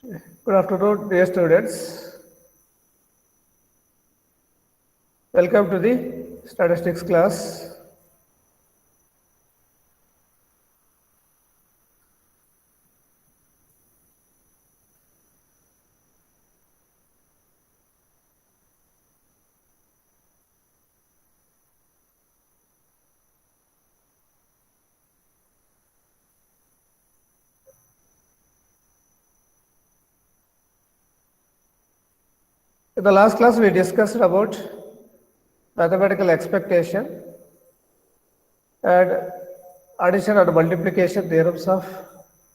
Good afternoon, dear students. Welcome to the statistics class. In the last class, we discussed about mathematical expectation and addition and multiplication theorems of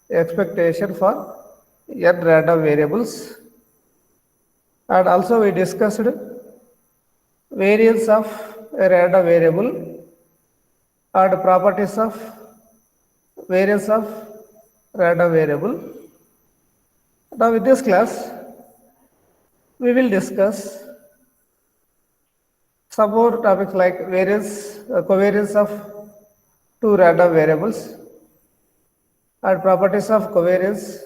expectation for n random variables. And also we discussed variance of a random variable and properties of variance of random variable. Now in this class, we will discuss some more topics like variance, covariance of two random variables and properties of covariance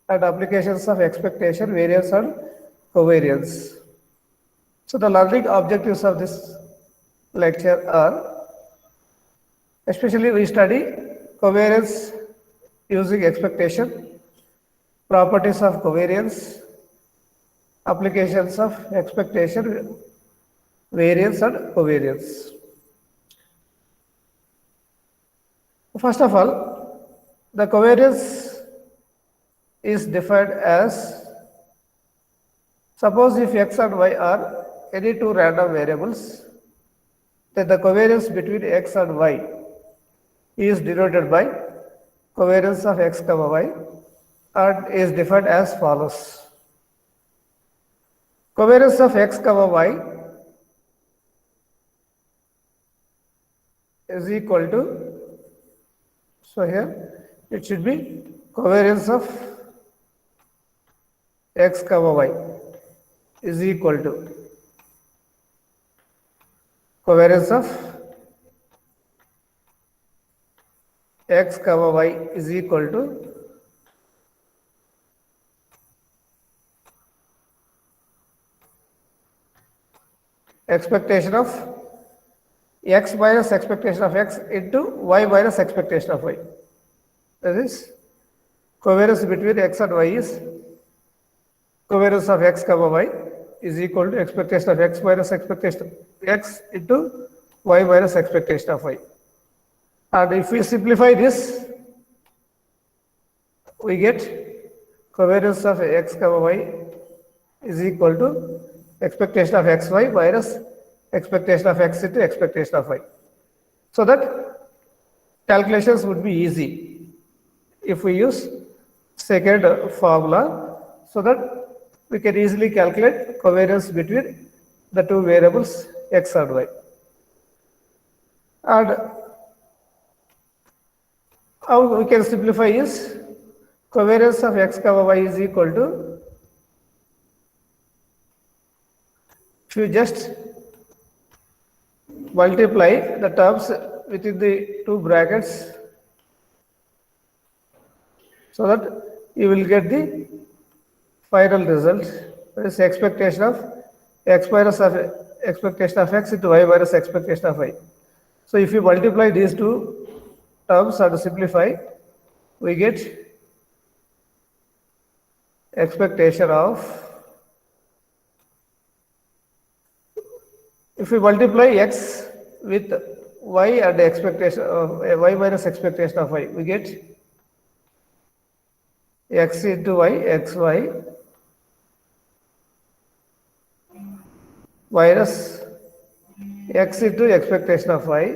and applications of expectation, variance and covariance. So the learning objectives of this lecture are, especially we study covariance using expectation, properties of covariance, applications of expectation, variance and covariance. First of all, the covariance is defined as, suppose if x and y are any two random variables, then the covariance between x and y is denoted by covariance of x comma y and is defined as follows. Covariance of x comma y is equal to, so here it should be covariance of x comma y is equal to covariance of x comma y is equal to expectation of x minus expectation of x into y minus expectation of y. That is, covariance between x and y is covariance of x comma y is equal to expectation of x minus expectation of x into y minus expectation of y. And if we simplify this, we get covariance of x comma y is equal to expectation of xy minus expectation of x into expectation of y. So that calculations would be easy if we use second formula, so that we can easily calculate covariance between the two variables x and y. And how we can simplify is covariance of x comma y is equal to, if you just multiply the terms within the two brackets, so that you will get the final result. That is expectation of x minus of expectation of x into y minus expectation of y. So if you multiply these two terms and simplify, we get expectation of, if we multiply x with y and expectation of y minus expectation of y, we get x into y, xy minus x into expectation of y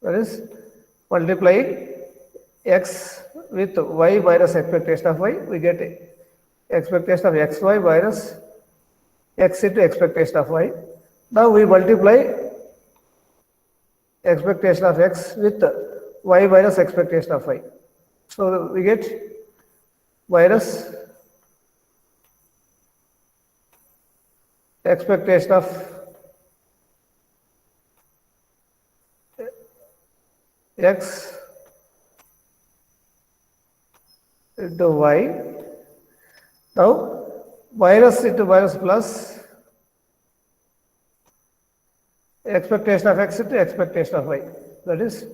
that is multiplying x with y minus expectation of y, we get expectation of xy minus x into expectation of y. Now we multiply expectation of x with y minus expectation of y. So we get minus expectation of x into y. Now minus into minus plus expectation of x into expectation of y. That is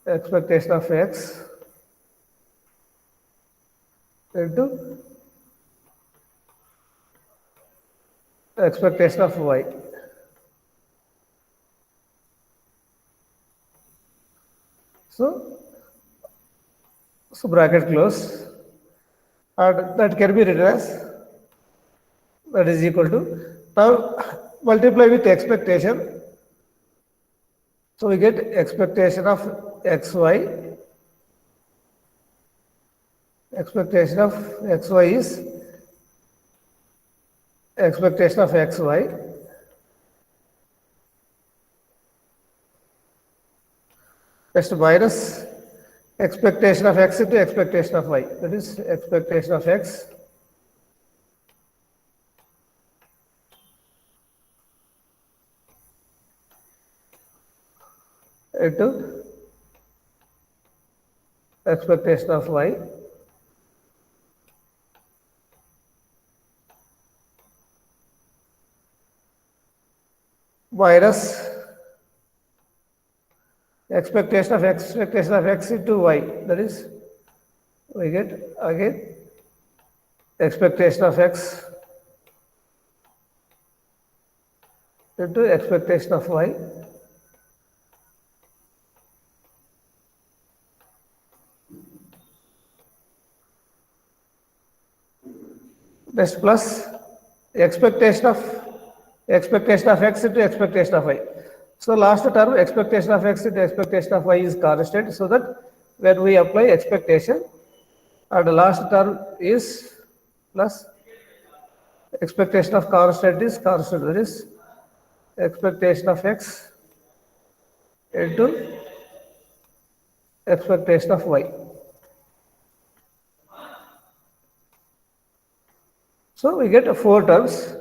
expectation of x into expectation of y. So bracket close, and that can be written as that is equal to, now multiply with expectation. So we get expectation of xy. Expectation of xy is expectation of xy just minus expectation of x into expectation of y. That is expectation of x into expectation of y minus expectation of x into y. That is, we get again expectation of x into expectation of y next plus expectation of x into expectation of y. So last term expectation of x into expectation of y is constant, so that when we apply expectation, and the last term is plus expectation of constant is constant. That is expectation of x into expectation of y. So we get 4 terms.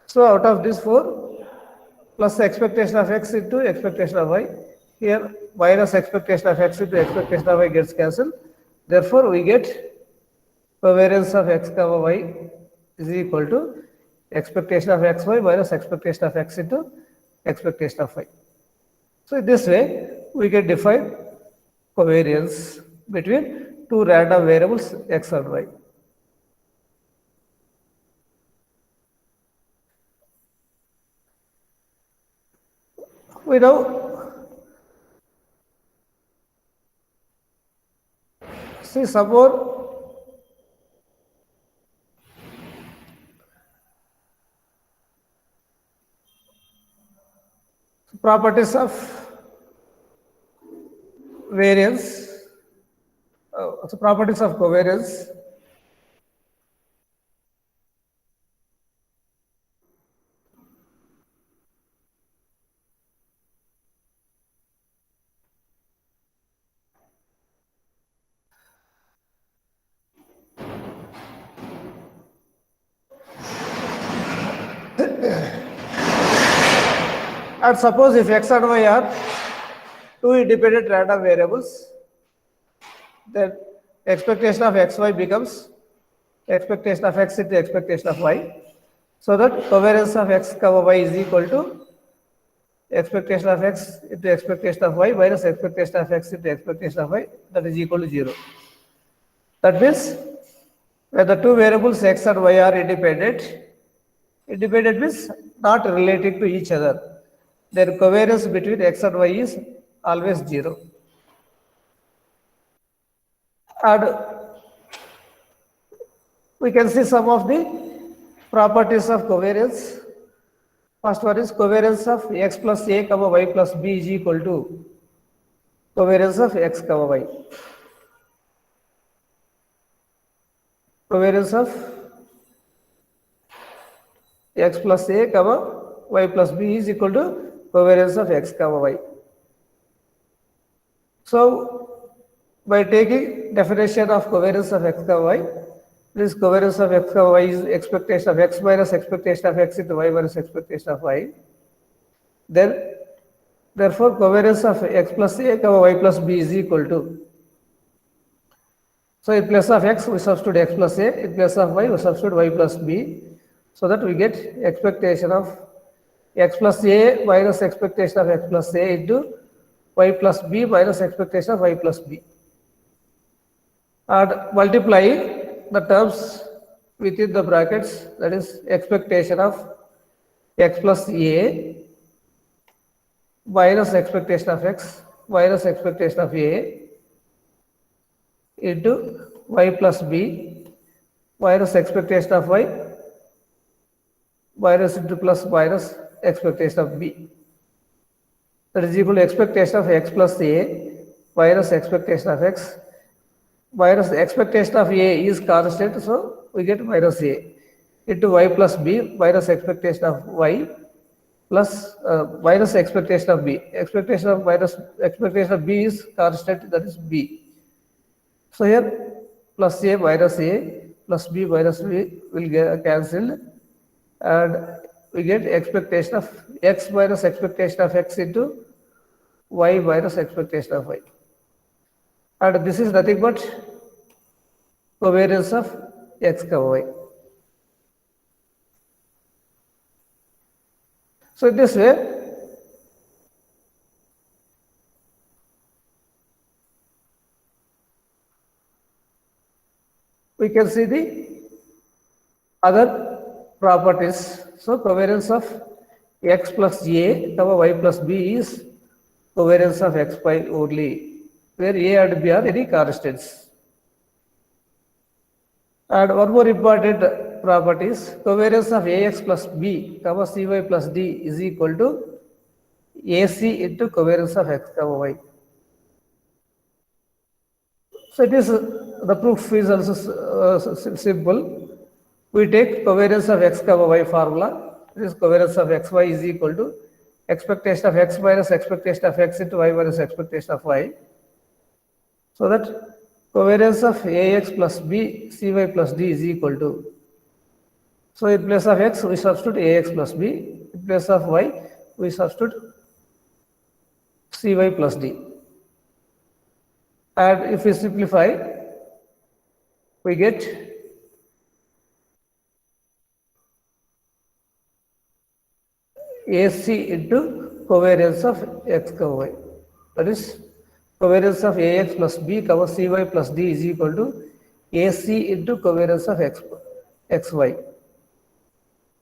So out of these 4, plus expectation of x into expectation of y, here minus expectation of x into expectation of y gets cancelled. Therefore, we get covariance of x comma y is equal to expectation of xy minus expectation of x into expectation of y. So in this way, we can define covariance between two random variables x and y. We now see some more properties of variance, properties of covariance. And suppose if x and y are two independent random variables, then expectation of xy becomes expectation of x into expectation of y. So that covariance of x comma y is equal to expectation of x into expectation of y minus expectation of x into expectation of y, that is equal to 0. That means when the two variables x and y are independent means not relating to each other, their covariance between x and y is always 0. And we can see some of the properties of covariance. First one is covariance of x plus a comma y plus b is equal to covariance of x comma y. Covariance of x plus a comma y plus b is equal to covariance of x comma y. So by taking definition of covariance of x comma y, this covariance of x comma y is expectation of x minus expectation of x into y minus expectation of y. Then Therefore, covariance of x plus a comma y plus b is equal to. So in place of x, we substitute x plus a. In place of y, we substitute y plus b. So that we get expectation of x plus a minus expectation of x plus a into y plus b minus expectation of y plus b. And multiply the terms within the brackets, that is expectation of x plus a minus expectation of x minus expectation of a into y plus b minus expectation of y minus into plus minus expectation of b. That is equal to expectation of x plus a minus expectation of x minus expectation of a is constant, so we get minus a into y plus b minus expectation of y plus minus expectation of b. Expectation of b is constant, that is b. So here plus a plus b minus b will get cancelled, and we get expectation of x minus expectation of x into y minus expectation of y. And this is nothing but covariance of x comma y. So in this way, we can see the other properties. So covariance of x plus a comma y plus b is covariance of x y only, where a and b are any constants. And one more important property is covariance of ax plus b comma cy plus d is equal to ac into covariance of x comma y. So it is, the proof is also simple. We take covariance of x comma y formula. This covariance of xy is equal to expectation of x minus expectation of x into y minus expectation of y. So that covariance of ax plus b cy plus d is equal to. So in place of x, we substitute ax plus b. In place of y, we substitute cy plus d. And if we simplify, we get AC into covariance of x comma y. That is, covariance of ax plus b comma cy plus d is equal to AC into covariance of xy.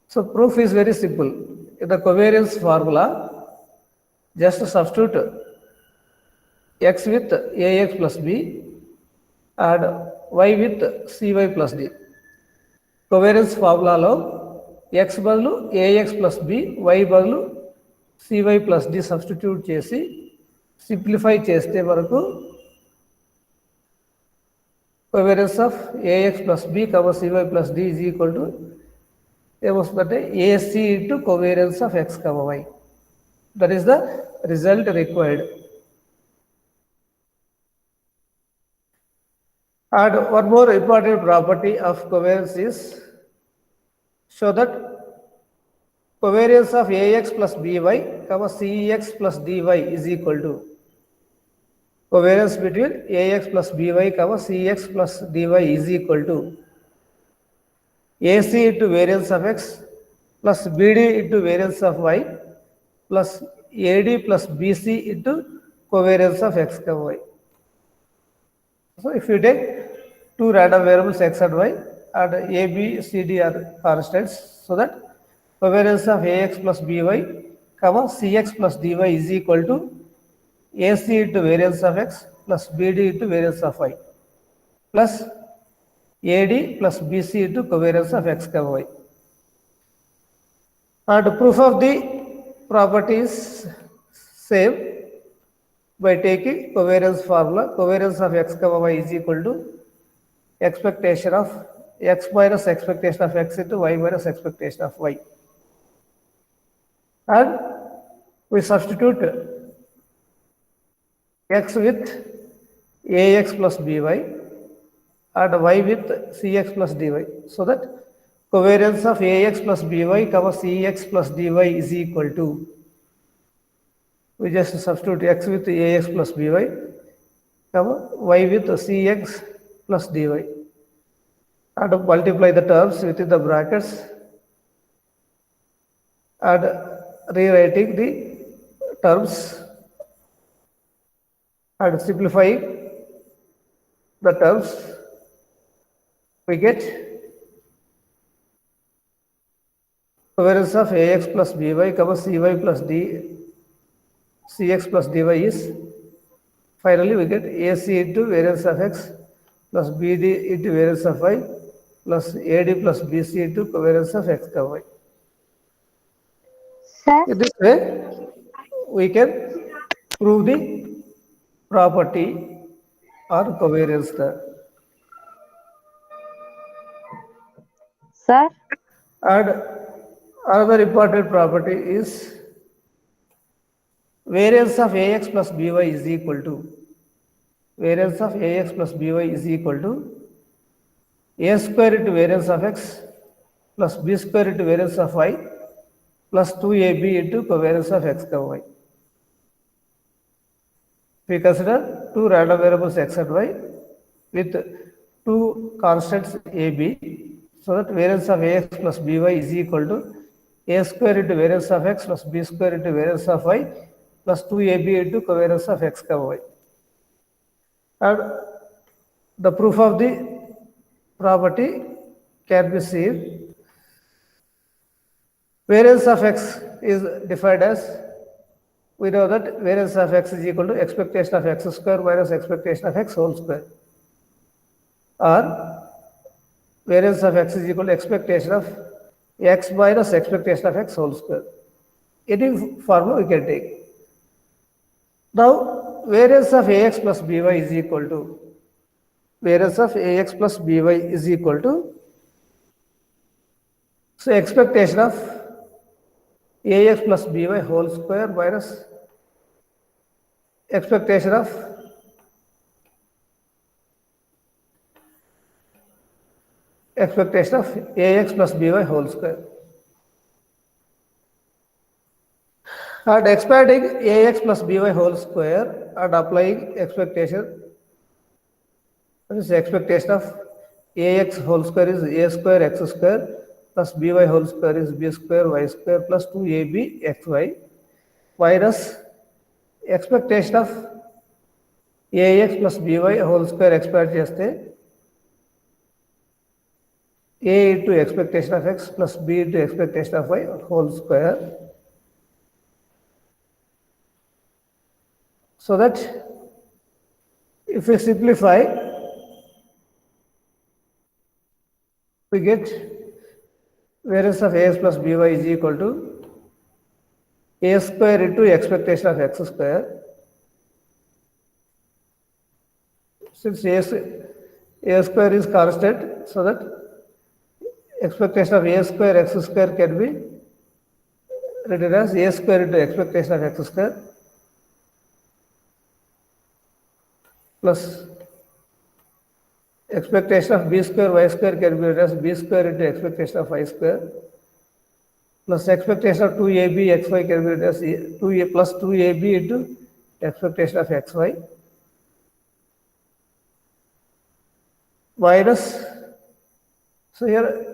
So proof is very simple. In the covariance formula, just substitute x with ax plus b and y with cy plus d. Covariance formula lo x బదులు ax plus b, y బదులు cy plus d substitute చేసి simplify చేస్తే మనకు covariance of ax plus b, cy plus d is equal to ఏమొస్తుందంటే ac into covariance of x, y. That is the result required. And one more important property of covariance is show that covariance of ax plus by, cx plus dy is equal to covariance between ax plus by, cx plus dy is equal to ac into variance of x plus bd into variance of y plus ad plus bc into covariance of x, y. So if you take two random variables x and y and a, b, c, d are constants, so that covariance of ax plus by, cx plus dy is equal to ac into variance of x plus bd into variance of y plus ad plus bc into covariance of x, y. And proof of the property is same by taking covariance formula. Covariance of x, y is equal to expectation of x minus expectation of x into y minus expectation of y. And we substitute x with ax plus by and y with cx plus dy, so that covariance of ax plus by, cx plus dy is equal to, we just substitute x with ax plus by, comma, y with cx plus dy, and multiply the terms within the brackets and rewriting the terms and simplifying the terms, we get covariance of ax plus by, comma, cy plus d, cx plus dy is, finally we get ac into variance of x plus bd into variance of y plus ad plus bc into covariance of x comma y. Sir, In this way, we can prove the property or covariance there. sir, And another important property is variance of ax plus by is equal to, variance of ax plus by is equal to a square into variance of x plus b square into variance of y plus 2ab into covariance of x comma y. We consider two random variables x and y with two constants ab, so that variance of ax plus by is equal to a square into variance of x plus b square into variance of y plus 2ab into covariance of x comma y. And the proof of the property can be seen. Variance of x is defined as, we know that variance of x is equal to expectation of x square minus expectation of x whole square, or variance of x is equal to expectation of x minus expectation of x whole square. Any formula we can take. Now, variance of ax plus by is equal to, variance of ax plus by is equal to, so expectation of ax plus by whole square minus expectation of ax plus by whole square. And expanding ax plus by whole square and applying expectation, this is expectation of ax whole square is a square x square plus by whole square is b square y square plus 2ab xy minus expectation of ax plus by whole square expand cheste a into expectation of x plus b into expectation of y whole square, so that if we simplify, we get variance of ax plus by is equal to a square into expectation of x square. Since a square is constant, so that expectation of a square x square can be written as a square into expectation of x square plus expectation of b square y square can be written as b square into expectation of y square plus expectation of 2ab xy can be written as 2a plus 2ab into expectation of xy minus, so here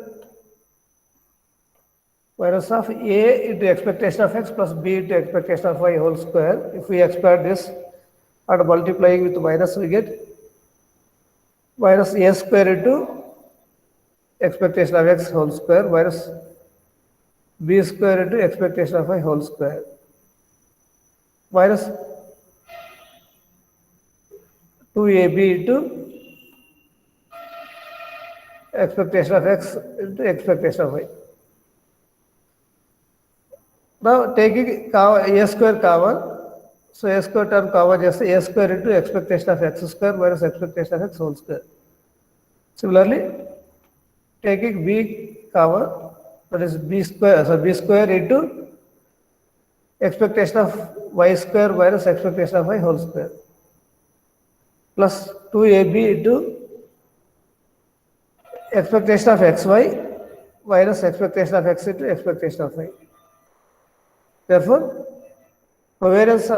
minus of a into expectation of x plus b into expectation of y whole square. If we expand this and multiplying with minus, we get minus a square into expectation of x whole square minus b square into expectation of y whole square minus 2ab into expectation of x into expectation of y. Now taking a square common, so a square term common just a square into expectation of x square minus expectation of x whole square. Similarly, taking b common, that is b square, so b square into expectation of y square minus expectation of y whole square plus 2ab into expectation of xy minus expectation of x into expectation of y. Therefore, variance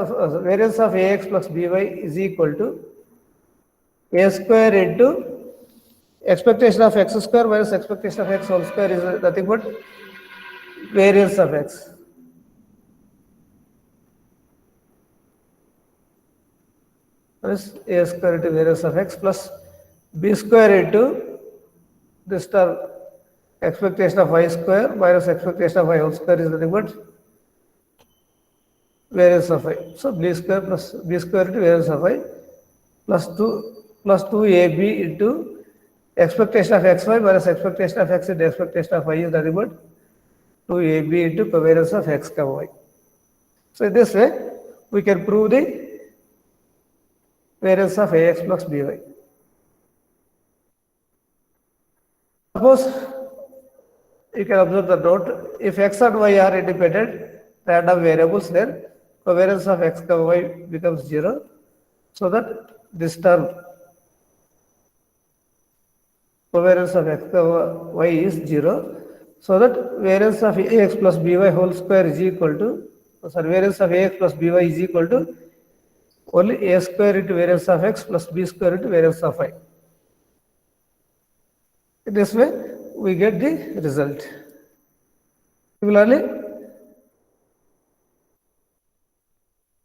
of ax plus by is equal to a square into expectation of x square minus expectation of x whole square is nothing but variance of x. Plus a square into variance of x plus b square into this term expectation of y square minus expectation of y whole square is nothing but variance of y. So b square plus b square into variance of y plus 2ab into expectation of xy minus expectation of x into expectation of y is nothing but 2ab into covariance of x comma y. So in this way, we can prove the variance of ax plus by. Suppose you can observe the note, if x and y are independent random variables, then covariance of x comma y becomes 0, so that this term covariance of x comma y is 0, so that variance of ax plus by whole square is equal to, variance of ax plus by is equal to only a square into variance of x plus b square into variance of y. In this way, we get the result. Similarly,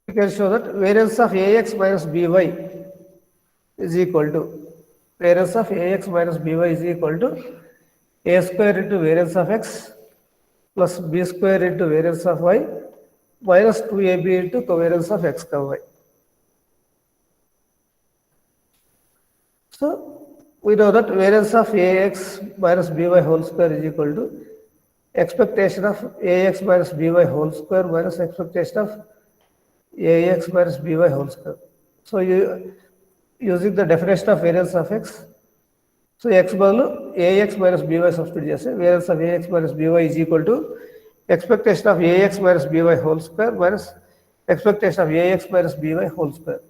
we can show that variance of ax minus by is equal to variance of ax minus by is equal to a square into variance of x plus b square into variance of y minus 2ab into covariance of x comma y. So we know that variance of ax minus by whole square is equal to expectation of ax minus by whole square minus expectation of ax minus by whole square. So using the definition of variance of x, so x badalu ax minus by substitute cheste variance of ax minus by is equal to expectation of ax minus by whole square minus expectation of ax minus by whole square.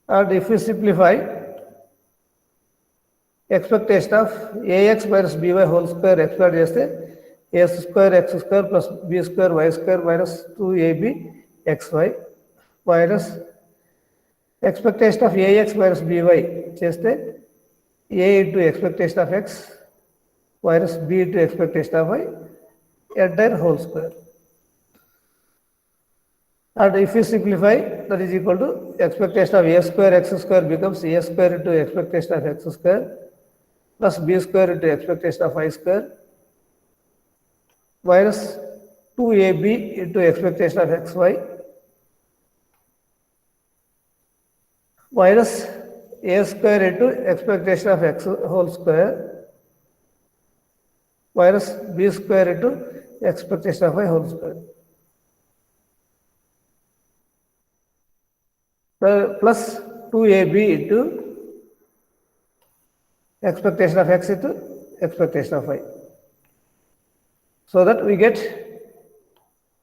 And if we simplify, expectation of ax minus by whole square expand cheste a square x square plus b square y square minus 2ab xy minus expectation of ax minus by cheste a into expectation of x minus b into expectation of y entire whole square. And if we simplify, that is equal to expectation of a square x square becomes a square into expectation of x square plus b square into expectation of y square minus 2ab into expectation of xy minus a square into expectation of x whole square minus b square into expectation of y whole square. Plus 2ab into expectation of x into expectation of y. So that we get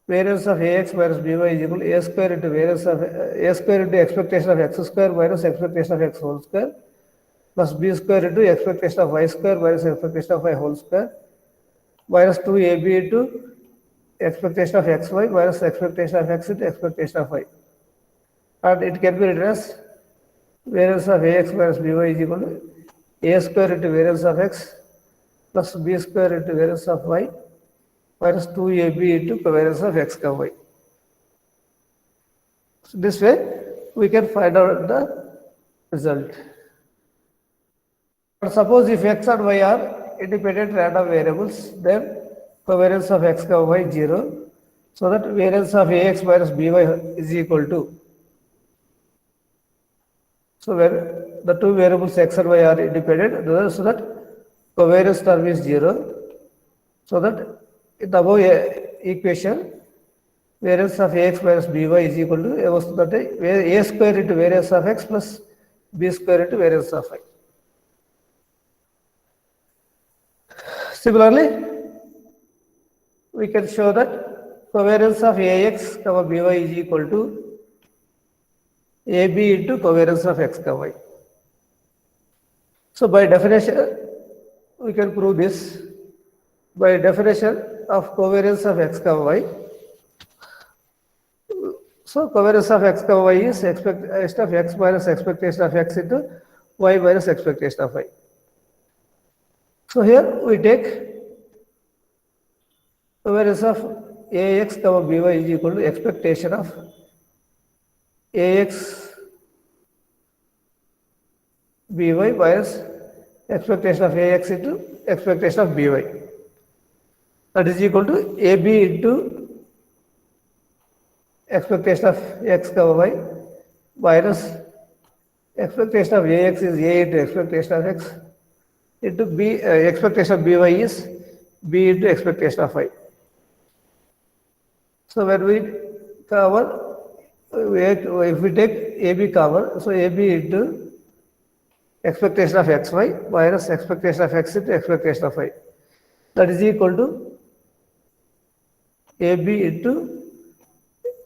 variance of ax minus by is equal to a square into variance of a square into expectation of x square minus expectation of x whole square plus b square into expectation of y square minus expectation of y whole square minus 2ab into expectation of xy minus expectation of x into expectation of y. And it can be written as variance of ax minus by is equal to a square into variance of x plus b square into variance of y minus 2ab into covariance of x comma y. So this way, we can find out the result. But suppose if x and y are independent random variables, then covariance of x comma y is 0, so that variance of ax minus by is equal to, so where the two variables x and y are independent, so that covariance term is 0, so that in the above equation, variance of ax minus by is equal to a square into variance of x plus b square into variance of y. Similarly, we can show that covariance of ax comma by is equal to ab into covariance of x comma y. So by definition, we can prove this. By definition of covariance of x comma y, So covariance of x comma y is expectation of x minus expectation of x into y minus expectation of y. So here we take covariance of ax comma by is equal to expectation of ax by minus expectation of ax into expectation of by. That is equal to ab into expectation of x comma y minus expectation of ax is a into expectation of x into b, expectation of by is b into expectation of y. So when we cover, if we take ab cover, so ab into expectation of xy minus expectation of x into expectation of y. That is equal to ab into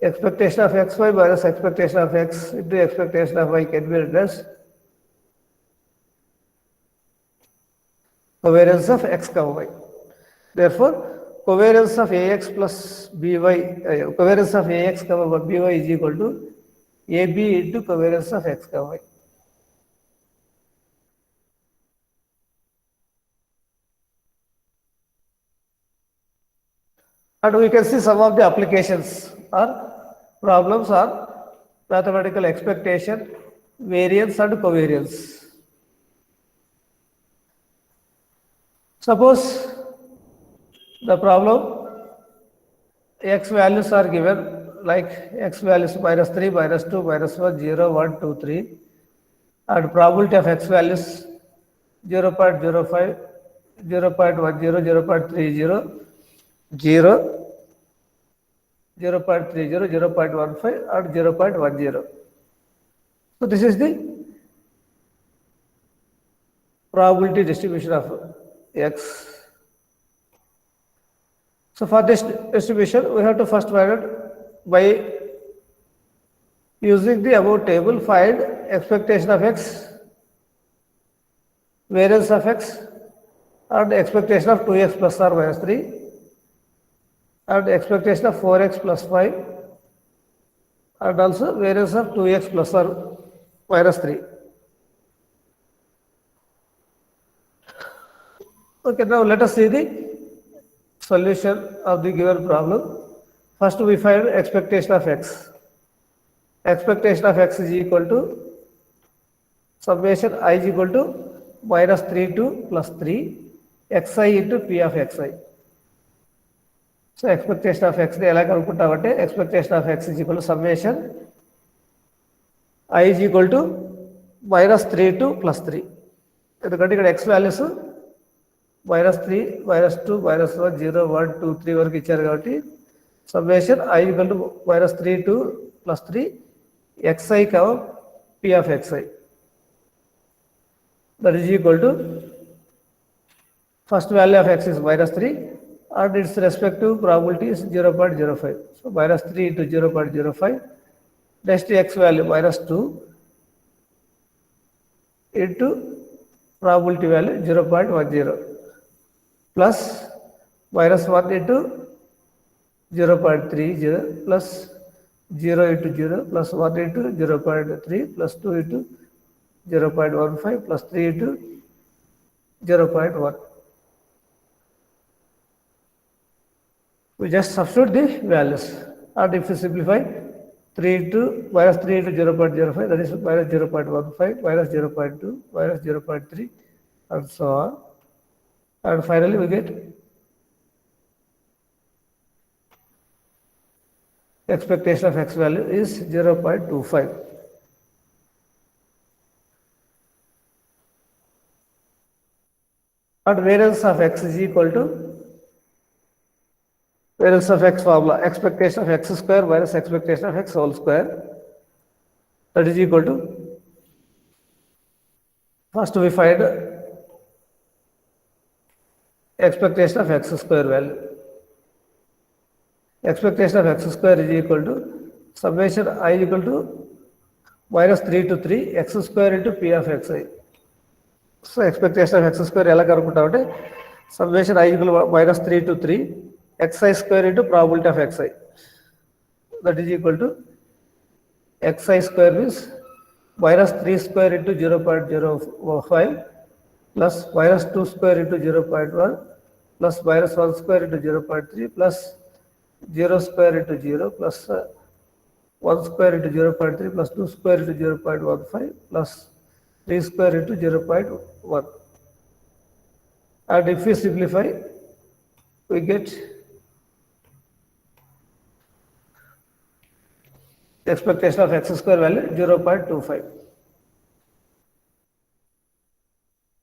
expectation of xy minus expectation of x into expectation of y can be written as covariance of x comma y. Therefore, covariance of ax plus by, covariance of ax comma by is equal to ab into covariance of x comma y. And we can see some of the applications or problems are mathematical expectation, variance and covariance. Suppose the problem x values are given like x values minus 3, minus 2, minus 1, 0, 1, 2, 3 and probability of x values 0 0.05, 0 0.10, 0 0.30, 0, 0 0.30, 0 0.15 and 0 0.10. So this is the probability distribution of x. So for this distribution, we have to first find out by using the above table, find expectation of x, variance of x, and expectation of 2x plus or minus 3, and expectation of 4x plus 5, and also variance of 2x plus or minus 3. Okay, now let us see the solution of the given problem. First we find expectation of x. Expectation of x is equal to summation I is equal to minus 3 to plus 3 xi into p of xi. So expectation of x ఎలా కనుక్కుంటామంటే expectation of x is equal to summation I is equal to minus 3 to plus 3. ఎందుకంటే ఇక్కడ x values minus 3, minus 2, minus 1, 0, 1, 2, 3 వరకు ఇచ్చారు కాబట్టి summation I is equal to minus 3 to plus 3 xi comma p of xi. That is equal to first value of x is minus 3 and its respective probability is 0.05. So minus 3 into 0.05. Next x value minus 2 into probability value 0.10 plus minus 1 into 0.30 plus 0 into 0 plus 1 into 0.3 plus 2 into 0.15 plus 3 into 0.1. We just substitute the values, and if you simplify 3 into minus 3 into 0.05, that is minus 0.15, minus 0.2, minus 0.3 and so on, and finally we get expectation of x value is 0.25. And variance of x is equal to variance of x formula, expectation of x square minus expectation of x whole square, that is equal to, first we find expectation of x square value. Expectation of x square is equal to summation I is equal to minus 3 to 3 x square into p of xi. So expectation of x square ఎలా కనుక్కుంటామంటే summation I is equal to minus 3 to 3 xi square into probability of xi. That is equal to xi square means minus 3 square into 0.05 plus minus 2 square into 0.1 plus minus 1 square into 0.3 plus 0 square into 0 plus 1 square into 0.3 plus 2 square into 0.15 plus 3 square into 0.1. And if we simplify, we get the expectation of x square value 0.25.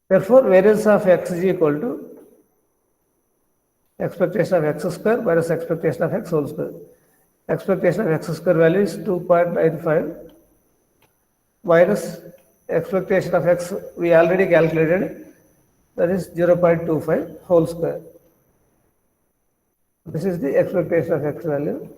Therefore, variance of x is equal to expectation of x square minus expectation of x whole square. Expectation of x square value is 2.95 minus expectation of x we already calculated, that is 0.25 whole square. This is the expectation of x value.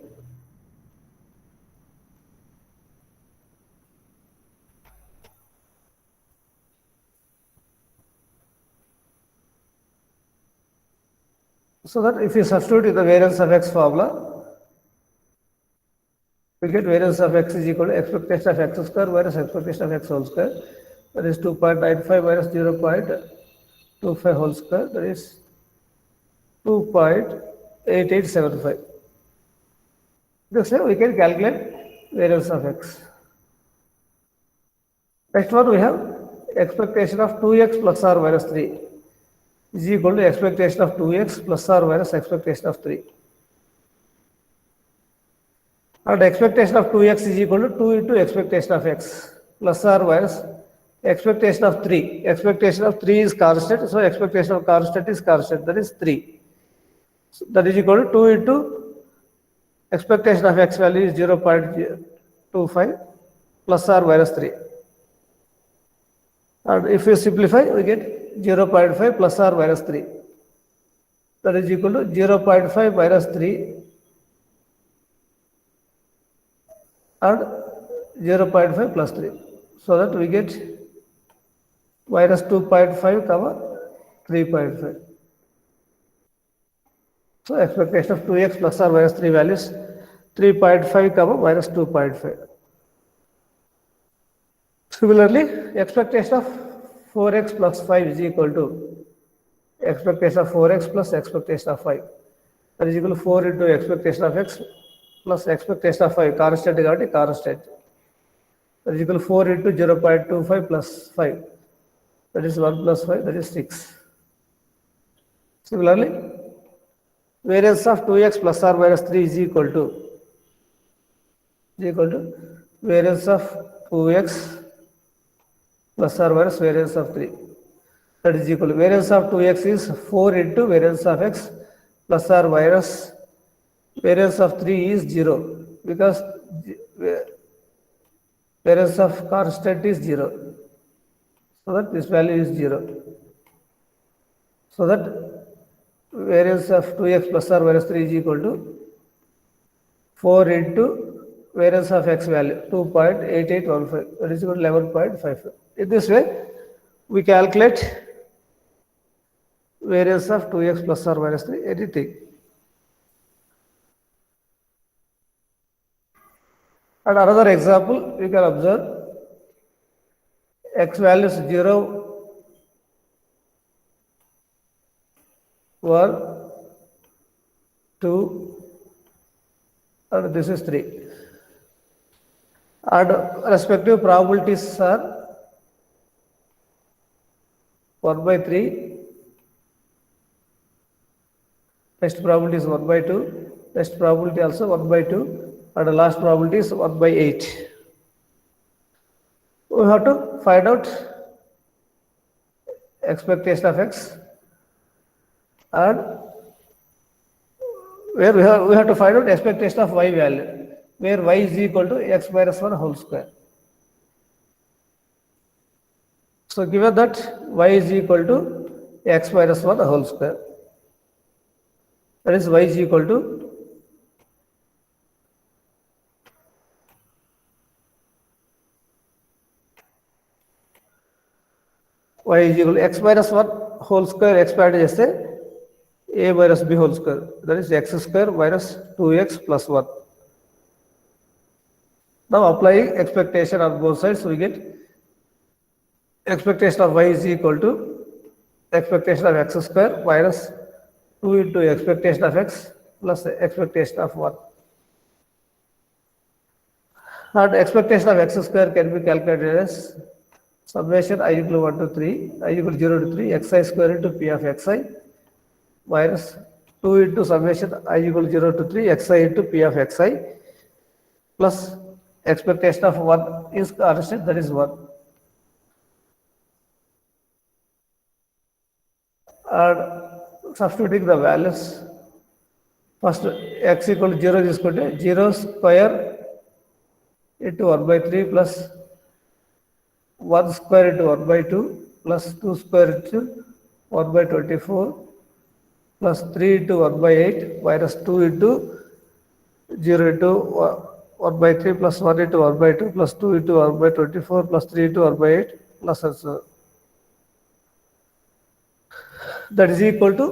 So that if you substitute in the variance of x formula, we get variance of x is equal to expectation of x square minus expectation of x whole square. That is 2.95 minus 0.25 whole square. That is 2.8875. This way we can calculate variance of x. Next one we have expectation of 2x plus or minus 3 is equal to expectation of 2x plus or minus expectation of 3. And expectation of 2x is equal to 2 into expectation of x plus or minus expectation of 3. Expectation of 3 is constant, so expectation of constant is constant, that is 3. So that is equal to 2 into expectation of x value is 0.25 plus or minus 3. And if you simplify, we get 0.5 plus or minus 3. That is equal to 0.5 minus 3 and 0.5 plus 3. So that we get minus 2.5 comma 3.5. So expectation of 2x plus or minus 3 values 3.5 comma minus 2.5. Similarly, expectation of 4x plus 5 is equal to expectation of 4x plus expectation of 5. That is equal to 4 into expectation of x plus expectation of 5. Constant is already constant. That is equal to 4 into 0.25 plus 5. That is 1 plus 5, that is 6. Similarly, variance of 2x plus or minus 3 is equal to variance of 2x plus or minus variance of 3. That is equal to variance of 2x is 4 into variance of x plus or minus variance of 3 is 0 because variance of constant is 0. So that this value is 0. So that variance of 2x plus or minus 3 is equal to 4 into variance of x value 2.8815, that is equal to 11.55. In this way, we calculate variance of 2x plus or minus 3, anything. And another example, you can observe x values 0, 1, 2, and this is 3. And respective probabilities are 1 by 3, next probability is 1 by 2, next probability also 1 by 2, and the last probability is 1 by 8. We have to find out expectation of x, and where we have to find out expectation of y value, where y is equal to x minus 1 whole square. So given that y is equal to x minus 1 whole square, that is y is equal to x minus 1 whole square expand చేస్తే a minus b whole square, that is x square minus 2x plus 1. Now applying expectation on both sides, we get expectation of y is equal to expectation of x square minus 2 into expectation of x plus expectation of 1. And expectation of x square can be calculated as summation I equal 1 to 3, I equal 0 to 3, xi square into p of xi minus 2 into summation I equal 0 to 3, xi into p of xi plus expectation of 1 is constant, that is 1. And substituting the values, first x equal to 0 తీసుకుంటే 0 square into 1 by 3 plus 1 square into 1 by 2 plus 2 square into 1 by 24 plus 3 into 1 by 8 minus 2 into 0 into 1 by 3 plus 1 into 1 by 2 plus 2 into 1 by 24 plus 3 into 1 by 8 plus and so on. That is equal to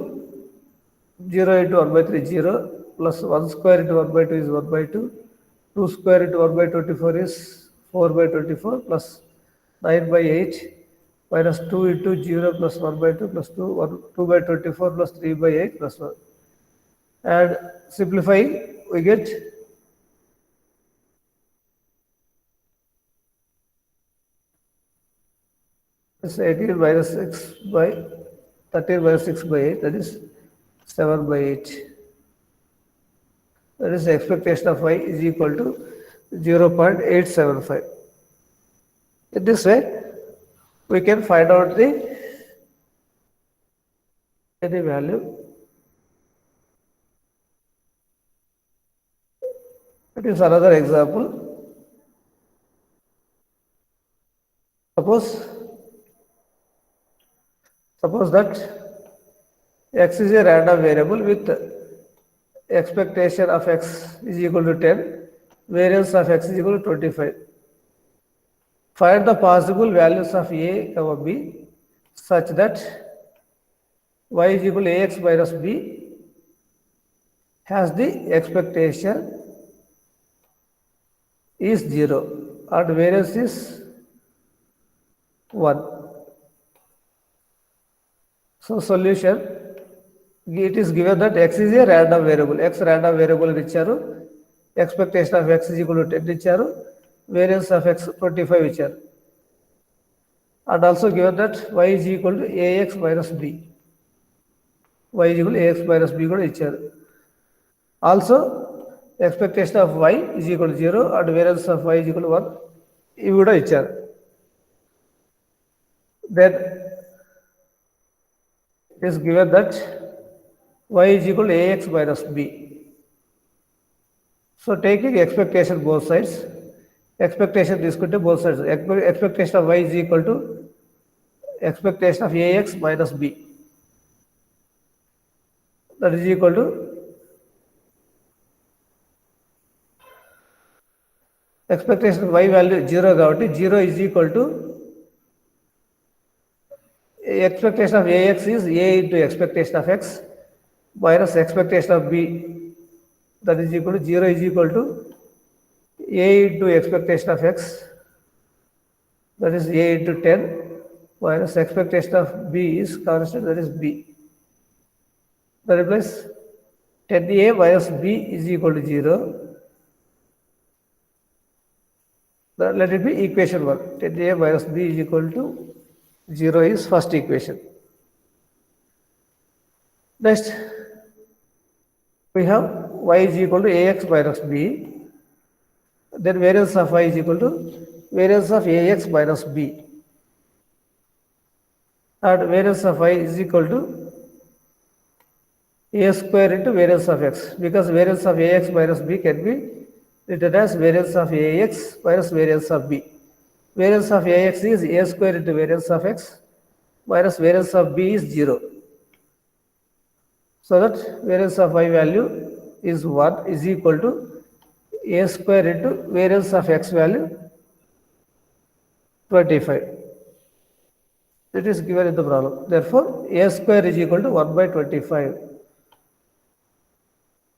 0 into 1 by 3 0 plus 1 square into 1 by 2 is 1 by 2, 2 square into 1 by 24 is 4 by 24 plus 9 by 8 minus 2 into 0 plus 1 by 2 plus 2 by 24 plus 3 by 8 plus 1. And simplifying, we get this 18 minus 6 by 13 minus 6 by 8, that is 7 by 8. That is the expectation of y is equal to 0.875. In this way, we can find out the any value. It is another example. Suppose that x is a random variable with expectation of x is equal to 10, variance of x is equal to 25. Find the possible values of a, b such that y is equal to ax minus b has the expectation is 0 and variance is 1. So solution, it is given that x is a random variable, x random variable ఇచ్చారు, expectation of x is equal to 10 ఇచ్చారు, variance of x 25 ఇచ్చారు, and also given that y is equal to ax minus b, y is equal to ax minus b కూడా ఇచ్చారు. Also expectation of y is equal to 0 and variance of y is equal to 1 ఇవి కూడా ఇచ్చారు. Then it is given that y is equal to ax minus b. So taking expectation both sides, expectation తీసుకుంటే both sides, expectation of y is equal to expectation of ax minus b, that is equal to expectation of y value 0 కాబట్టి 0 is equal to expectation of ax is a into expectation of x minus expectation of b, that is equal to 0 is equal to a into expectation of x, that is a into 10 minus expectation of b is constant, that is b. That implies 10a minus b is equal to 0. Then let it be equation 1. 10a minus b is equal to 0 is first equation. Next, we have y is equal to ax minus b. Then variance of y is equal to variance of ax minus b. And variance of y is equal to a square into variance of x, because variance of ax minus b can be written as variance of ax minus variance of b. Variance of ax is a square into variance of x minus variance of b is 0. So that variance of y value is 1 is equal to a square into variance of x value 25. It is given in the problem. Therefore, a square is equal to 1 by 25.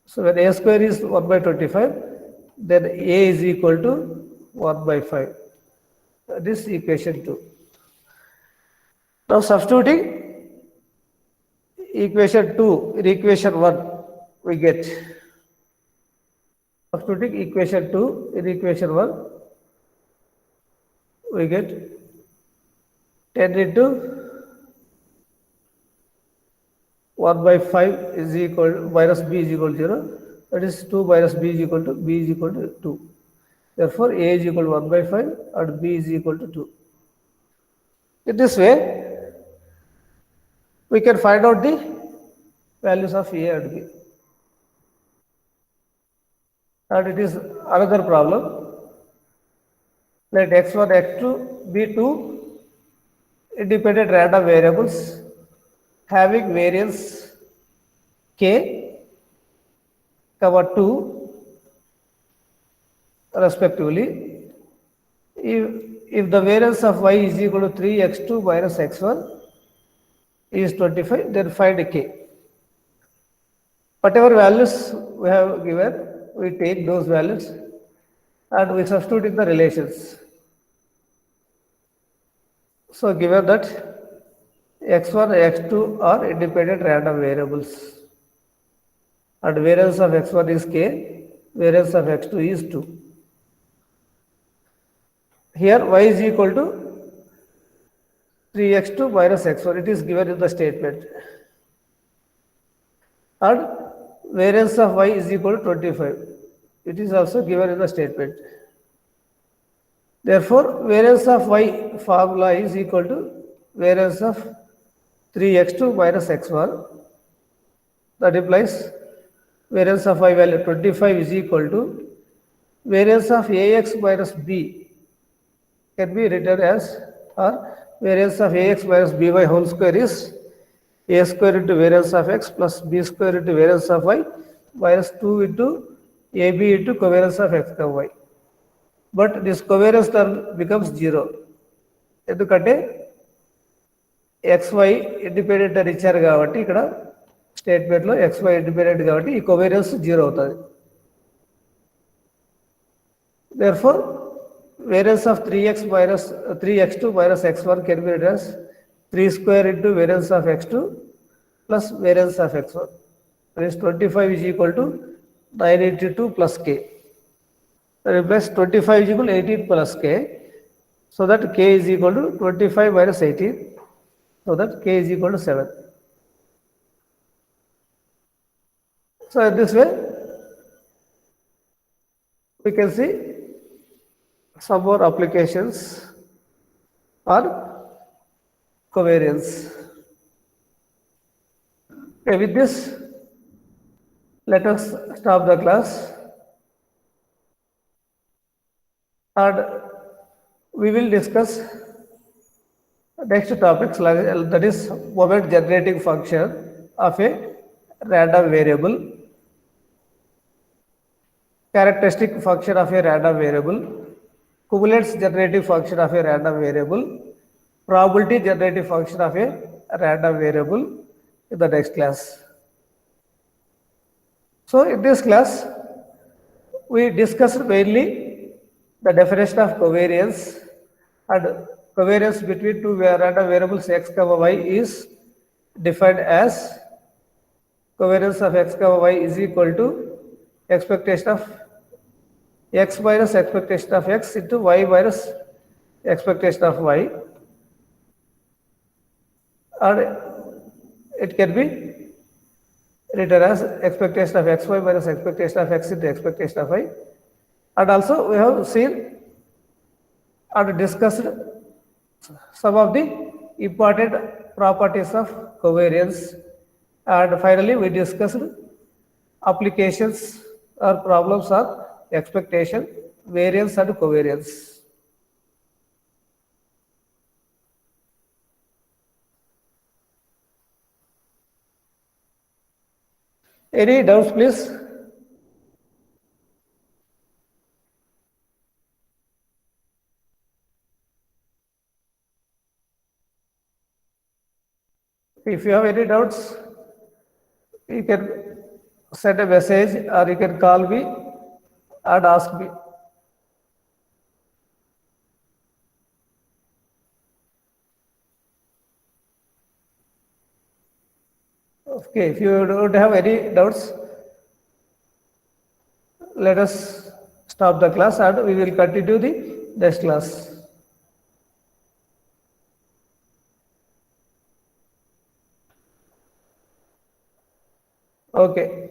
So when a square is 1 by 25, then a is equal to 1 by 5. This equation 2. Now substituting equation 2 in equation 1, we get, substituting equation 2 in equation 1, we get 10 into 1 by 5 is equal to minus b is equal to 0. That is 2 minus b is equal to 2. Therefore, a is equal to 1 by 5 and b is equal to 2. In this way, we can find out the values of a and b. And it is another problem. Let x1, x2 be two independent random variables having variance k, 2 respectively. If the variance of y is equal to 3x2 minus x1 is 25, then find k. Whatever values we have given, we take those values and we substitute in the relations. So given that x1 and x2 are independent random variables and variance of x1 is k, variance of x2 is 2. Here y is equal to 3x2 minus x1, it is given in the statement. And variance of y is equal to 25, it is also given in the statement. Therefore, variance of y formula is equal to variance of 3x2 minus x1. That implies variance of y value 25 is equal to variance of ax minus b can be written as, or variance of ax minus by whole square is a square into variance of x plus b square into variance of y minus 2 into ab into covariance of x and y. But this covariance term becomes 0. ఎందుకంటే xy independent అని ఇచ్చారు కాబట్టి ఇక్కడ స్టేట్మెంట్లో xy independent కాబట్టి ఈ covariance 0 అవుతుంది. Therefore, variance of 3x2 minus x1 can be written as 3 square into variance of x2 plus variance of x1. That is 25 is equal to 982 plus k. That implies 25 is equal to 18 plus k. So that k is equal to 25 minus 18. So that k is equal to 7. So in this way, we can see some more applications on covariance. Okay, with this, let us stop the class and we will discuss next topics, that is moment generating function of a random variable, characteristic function of a random variable, cumulates generative function of a random variable, probability generative function of a random variable in the next class. So in this class, we discussed mainly the definition of covariance, and covariance between two random variables x, y is defined as covariance of x, y is equal to expectation of x minus expectation of x into y minus expectation of y, and it can be written as expectation of xy minus expectation of x into expectation of y. And also we have seen and discussed some of the important properties of covariance, and finally we discussed applications or problems on expectation, variance and covariance. Any doubts, please? If you have any doubts, you can send a message or you can call me and ask me. Okay, if you don't have any doubts, let us stop the class and we will continue the next class. Okay.